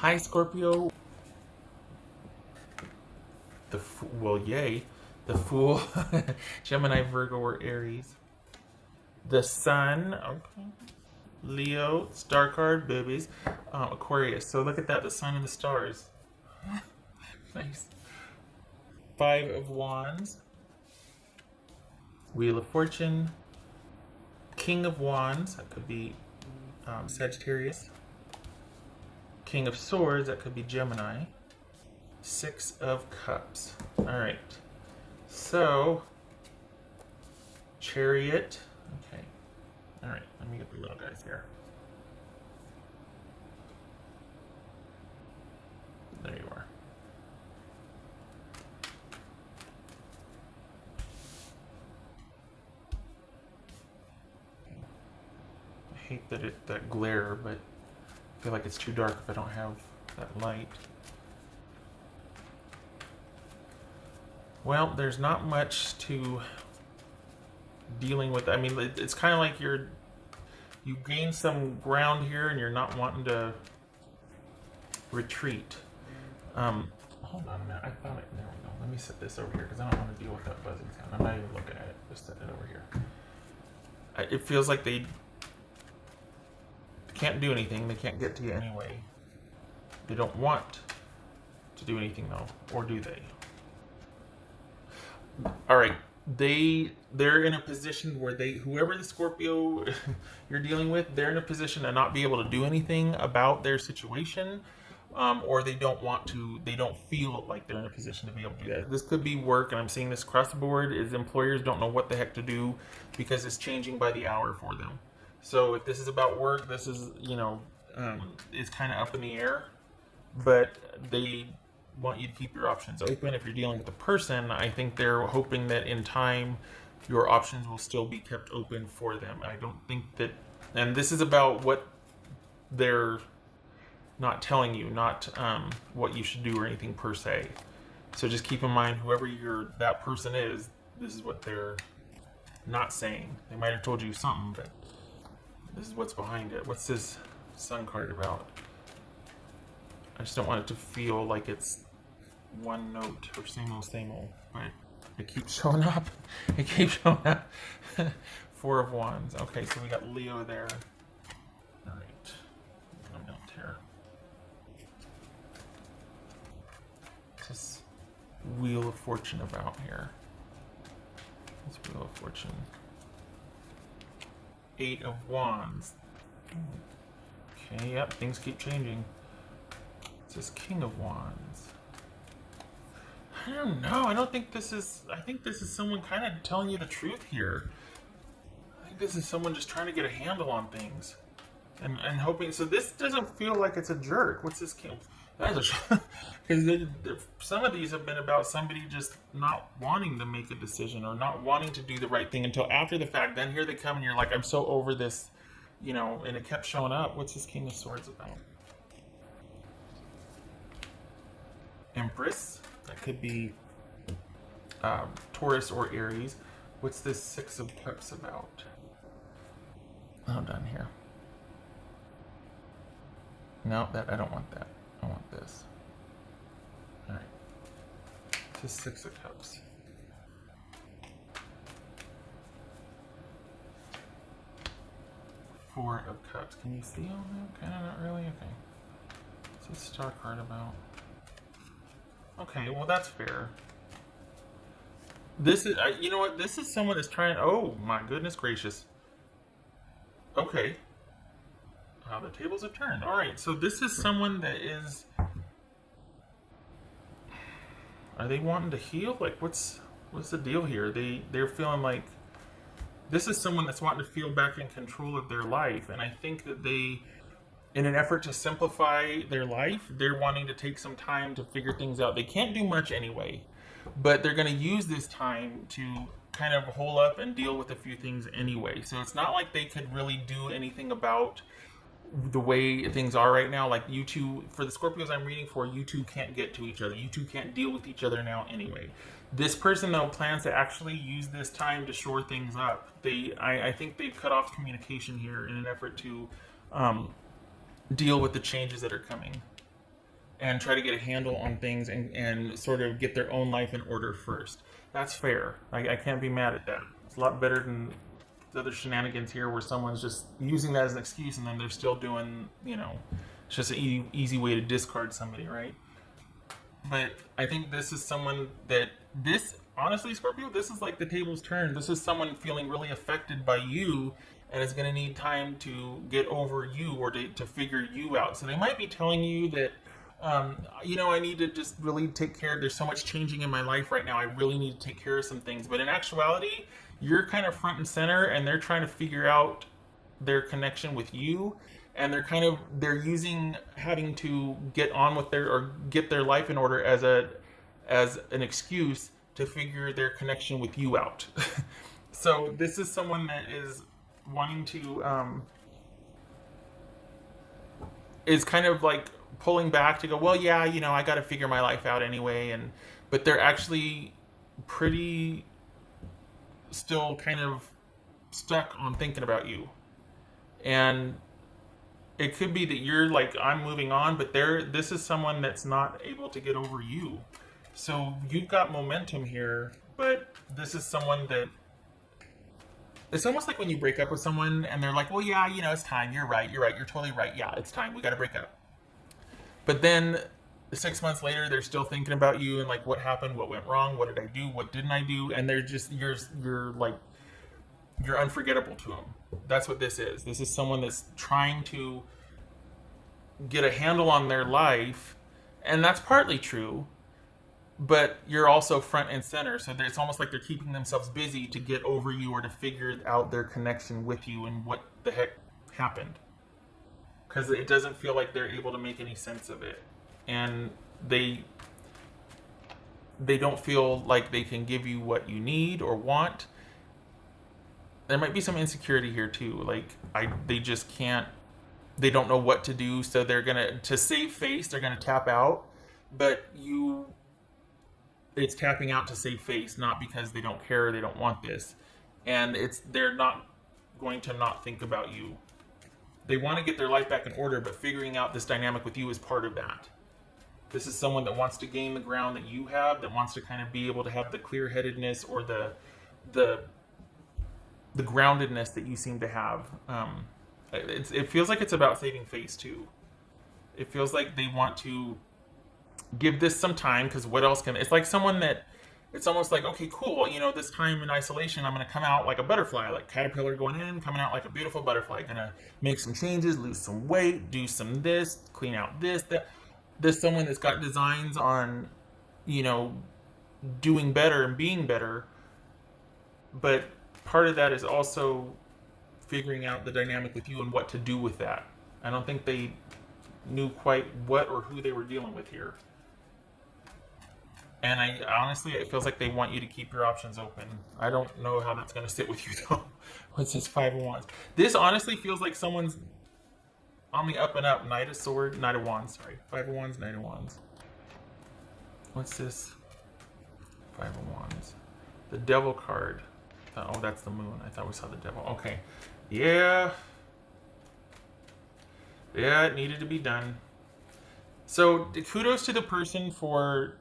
Hi, Scorpio. Well, yay. The Fool, Gemini, Virgo, or Aries. The Sun, okay. Leo, star card, boobies. Aquarius. So look at that, the Sun and the stars. Nice. Five of Wands. Wheel of Fortune. King of Wands. That could be Sagittarius. King of Swords. That could be Gemini. Six of Cups. All right. So, Chariot. Okay. All right. Let me get the little guys here. There you are. I hate that glare, but I feel like it's too dark if I don't have that light. Well, there's not much to dealing with. I mean, it's kind of like you gain some ground here and you're not wanting to retreat. Hold on a minute. I found it. There we go. Let me set this over here because I don't want to deal with that buzzing sound. I'm not even looking at it. Just set it over here. It feels like they can't do anything. They can't get to you anyway. They don't want to do anything though, or do they? All right, they're in a position where whoever the Scorpio you're dealing with, they're in a position to not be able to do anything about their situation, or they don't want to. They don't feel like they're in a position to be able to do that. This could be work, and I'm seeing this across the board. Is employers don't know what the heck to do because it's changing by the hour for them. So if this is about work, this is it's kind of up in the air, but they want you to keep your options open. If you're dealing with a person, I think they're hoping that in time your options will still be kept open for them. I don't think that, and this is about what they're not telling you, not what you should do or anything per se. So just keep in mind, whoever that person is, this is what they're not saying. They might have told you something, but this is what's behind it. What's this Sun card about? I just don't want it to feel like it's one note or same old, but it keeps showing up. It keeps showing up. Four of Wands. Okay, so we got Leo there. All right. I'm not here. This Wheel of Fortune about here. This Wheel of Fortune. Eight of Wands. Okay, yep, things keep changing. This King of Wands. I don't know. I don't think this is. I think this is someone kind of telling you the truth here. I think this is someone just trying to get a handle on things, and hoping. So this doesn't feel like it's a jerk. What's this King? Because some of these have been about somebody just not wanting to make a decision or not wanting to do the right thing until after the fact. Then here they come, and you're like, I'm so over this, and it kept showing up. What's this King of Swords about? Empress. That could be Taurus or Aries. What's this Six of Cups about? Oh, down here. No, I don't want that. I want this. All right. This is Six of Cups. Four of Cups. Can you see all that? Kind of not really. Okay. What's this star card about? Okay, well that's fair. This is, you know what? This is someone that's trying. Oh my goodness gracious. Okay. The tables have turned. All right, so this is someone that is. Are they wanting to heal? Like, what's the deal here? They're feeling like this is someone that's wanting to feel back in control of their life, and I think that they, in an effort to simplify their life, they're wanting to take some time to figure things out. They can't do much anyway, but they're going to use this time to kind of hole up and deal with a few things anyway. So it's not like they could really do anything about the way things are right now. Like you two, for the Scorpios I'm reading for, you two can't get to each other. You two can't deal with each other now anyway. This person, though, plans to actually use this time to shore things up. I think they've cut off communication here in an effort to deal with the changes that are coming. and try to get a handle on things and sort of get their own life in order first. That's fair. I can't be mad at that. It's a lot better than the other shenanigans here where someone's just using that as an excuse and then they're still doing, it's just an easy way to discard somebody, right? But I think this is someone that honestly, Scorpio, this is like the tables turned. This is someone feeling really affected by you and is going to need time to get over you or to figure you out. So they might be telling you that, I need to just really take care. There's so much changing in my life right now. I really need to take care of some things. But in actuality, you're kind of front and center and they're trying to figure out their connection with you. And they're using having to get on with or get their life in order as an excuse to figure their connection with you out. So this is someone that is wanting to is kind of like pulling back to go, well, yeah, I got to figure my life out anyway, but they're actually pretty still kind of stuck on thinking about you. And it could be that you're like, I'm moving on, but this is someone that's not able to get over you. So you've got momentum here, but this is someone that it's almost like when you break up with someone and they're like, well, yeah, it's time. You're right. You're totally right. Yeah, it's time. We got to break up. But then 6 months later, they're still thinking about you and like, what happened? What went wrong? What did I do? What didn't I do? And they're just, you're unforgettable to them. That's what this is. This is someone that's trying to get a handle on their life, and that's partly true, but you're also front and center, so it's almost like they're keeping themselves busy to get over you or to figure out their connection with you and what the heck happened, because it doesn't feel like they're able to make any sense of it, and they don't feel like they can give you what you need or want. There might be some insecurity here too, like they just can't, they don't know what to do, so they're gonna, to save face, they're gonna tap out, but it's tapping out to save face, not because they don't care or they don't want this. And they're not going to not think about you. They want to get their life back in order, but figuring out this dynamic with you is part of that. This is someone that wants to gain the ground that you have, that wants to kind of be able to have the clear-headedness or the groundedness that you seem to have. It feels like it's about saving face too. It feels like they want to give this some time, because what else it's like someone that it's almost like, okay, cool, this time in isolation I'm going to come out like a butterfly, like caterpillar going in, coming out like a beautiful butterfly, gonna make some changes, lose some weight, do some this, clean out this, that. There's someone that's got designs on doing better and being better, but part of that is also figuring out the dynamic with you and what to do with that. I don't think they knew quite what or who they were dealing with here. And honestly, it feels like they want you to keep your options open. I don't know how that's going to sit with you though. What's this 5 of Wands? This honestly feels like someone's on the up and up. Knight of Wands, sorry. 5 of Wands, Knight of Wands. What's this? 5 of Wands. The Devil card. Oh, that's the moon. I thought we saw the devil. Okay. Yeah. Yeah, it needed to be done. So kudos to the person for,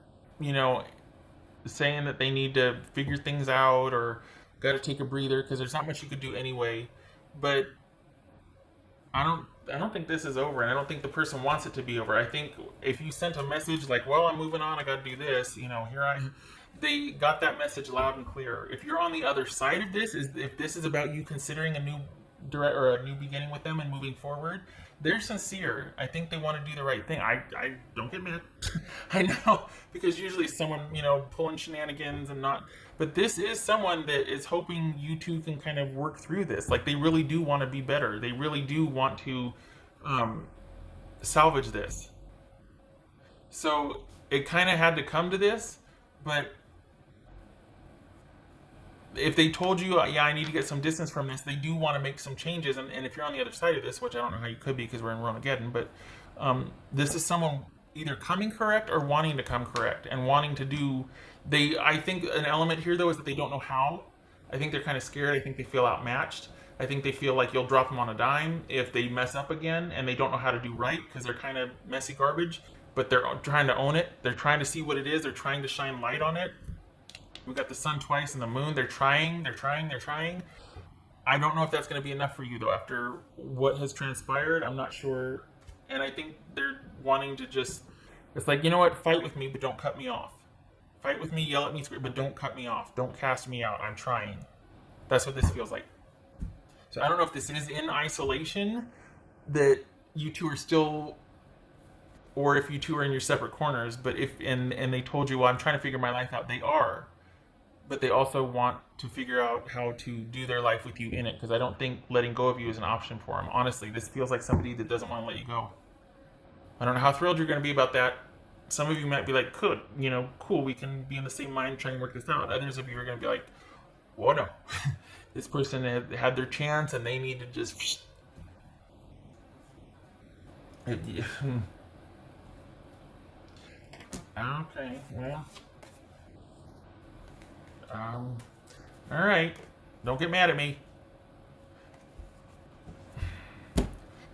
saying that they need to figure things out or got to take a breather, because there's not much you could do anyway. But I don't think this is over, and I don't think the person wants it to be over. I think if you sent a message like, well, I'm moving on, I got to do this, they got that message loud and clear. If you're on the other side of this, if this is about you considering a new beginning with them and moving forward, they're sincere. I think they want to do the right thing. I don't get mad. I know, because usually someone, pulling shenanigans and not, but this is someone that is hoping you two can kind of work through this. Like, they really do want to be better. They really do want to salvage this. So it kind of had to come to this, but if they told you, yeah, I need to get some distance from this, they do want to make some changes. And if you're on the other side of this, which I don't know how you could be because we're in Ronageddon, but this is someone either coming correct or wanting to come correct and wanting to do. I think an element here, though, is that they don't know how. I think they're kind of scared. I think they feel outmatched. I think they feel like you'll drop them on a dime if they mess up again and they don't know how to do right because they're kind of messy garbage. but they're trying to own it. They're trying to see what it is. They're trying to shine light on it. We got the sun twice and the moon. They're trying. I don't know if that's going to be enough for you, though. After what has transpired, I'm not sure. And I think they're wanting to just, it's like, you know what? Fight with me, but don't cut me off. Fight with me, yell at me, but don't cut me off. Don't cast me out. I'm trying. That's what this feels like. So I don't know if this is in isolation, that you two are still, or if you two are in your separate corners, but if, and they told you, well, I'm trying to figure my life out. They are. But they also want to figure out how to do their life with you in it, because I don't think letting go of you is an option for them. Honestly, this feels like somebody that doesn't want to let you go. I don't know how thrilled you're going to be about that. Some of you might be like, cool, we can be in the same mind, trying to work this out. Others of you are going to be like, whoa, no. This person had their chance and they need to just... Okay, well... all right. Don't get mad at me.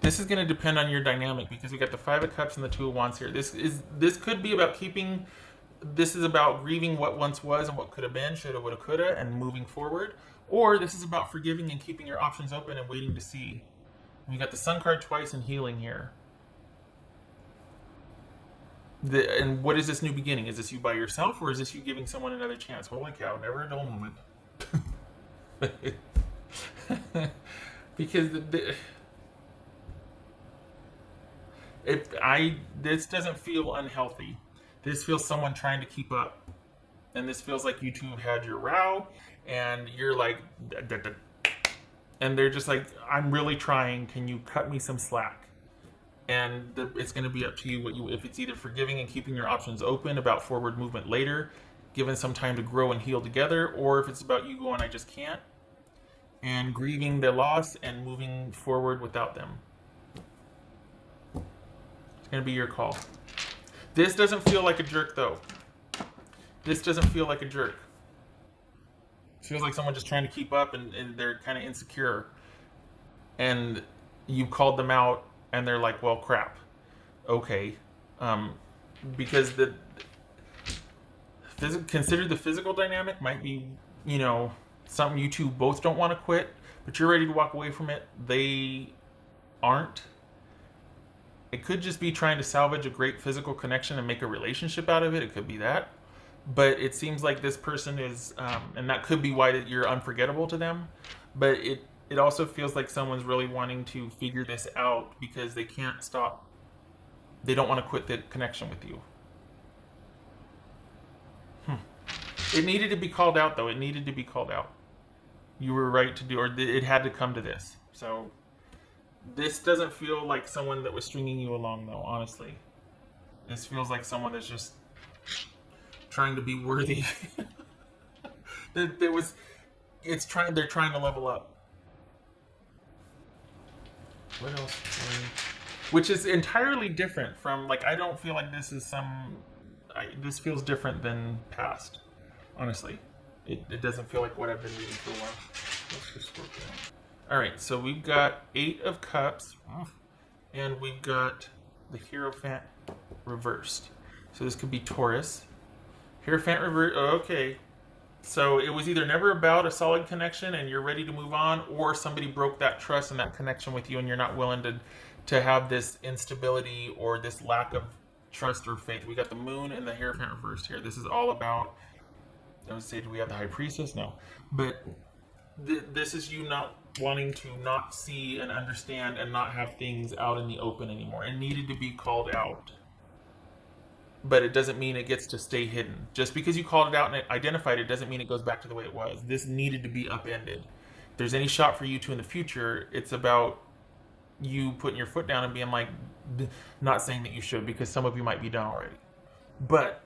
This is going to depend on your dynamic, because we got the Five of Cups and the Two of Wands here. This could be about keeping. This is about grieving what once was and what could have been, shoulda, woulda, coulda, and moving forward. Or this is about forgiving and keeping your options open and waiting to see. And we got the Sun card twice and healing here. And what is this new beginning? Is this you by yourself, or is this you giving someone another chance? Holy cow, never a dull moment. Because this doesn't feel unhealthy. This feels someone trying to keep up. And this feels like you two have had your row, and you're like, and they're just like, I'm really trying. Can you cut me some slack? And it's going to be up to you if it's either forgiving and keeping your options open about forward movement later, given some time to grow and heal together, or if it's about you going, I just can't, and grieving their loss and moving forward without them. It's going to be your call. This doesn't feel like a jerk, though. This doesn't feel like a jerk. It feels like someone just trying to keep up, and they're kind of insecure. And you called them out, and they're like, well, crap. Okay. Because consider the physical dynamic might be, something you two both don't want to quit, but you're ready to walk away from it. They aren't. It could just be trying to salvage a great physical connection and make a relationship out of it. It could be that. But it seems like this person is, and that could be why you're unforgettable to them. But it also feels like someone's really wanting to figure this out because they can't stop. They don't want to quit the connection with you. It needed to be called out, though. It needed to be called out. You were right to do, or it had to come to this. So this doesn't feel like someone that was stringing you along, though, honestly. This feels like someone that's just trying to be worthy. They're trying to level up. What else? Which is entirely different from, I don't feel like this is this feels different than past. Honestly. It doesn't feel like what I've been reading for a while. What's for Scorpio? Alright, so we've got 8 of Cups. And we've got the Hierophant reversed. So this could be Taurus. Hierophant reversed. Oh, okay. So it was either never about a solid connection and you're ready to move on, or somebody broke that trust and that connection with you and you're not willing to have this instability or this lack of trust or faith. We got the Moon and the Hierophant reversed here. This is all about, I would say, do we have the High Priestess? No. But this is you not wanting to not see and understand and not have things out in the open anymore. It needed to be called out. But it doesn't mean it gets to stay hidden. Just because you called it out and it identified it doesn't mean it goes back to the way it was. This needed to be upended. If there's any shot for you two in the future, it's about you putting your foot down and being like, not saying that you should, because some of you might be done already. But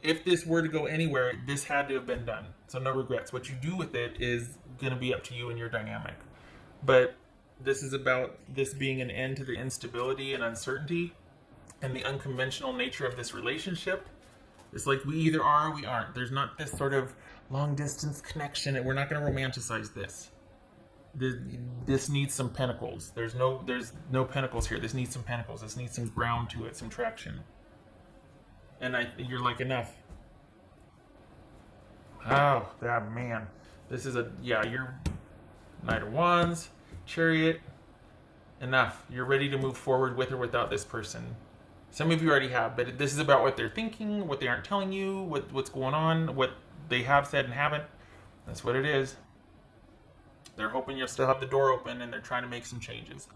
if this were to go anywhere, this had to have been done. So no regrets. What you do with it is going to be up to you and your dynamic. But this is about this being an end to the instability and uncertainty and the unconventional nature of this relationship. It's like we either are or we aren't. There's not this sort of long distance connection, and we're not going to romanticize this. This needs some pentacles. There's no pentacles here. This needs some pentacles. This needs some ground to it, some traction. And you're like, enough. Oh, that man. This is you're Knight of Wands, Chariot. Enough. You're ready to move forward with or without this person. Some of you already have, but this is about what they're thinking, what they aren't telling you, what's going on, what they have said and haven't. That's what it is. They're hoping you'll still have the door open, and they're trying to make some changes.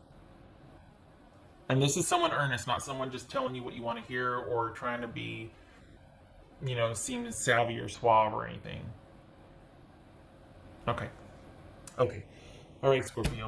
And this is someone earnest, not someone just telling you what you want to hear or trying to be, seem savvy or suave or anything. Okay. Okay. All right, Scorpio.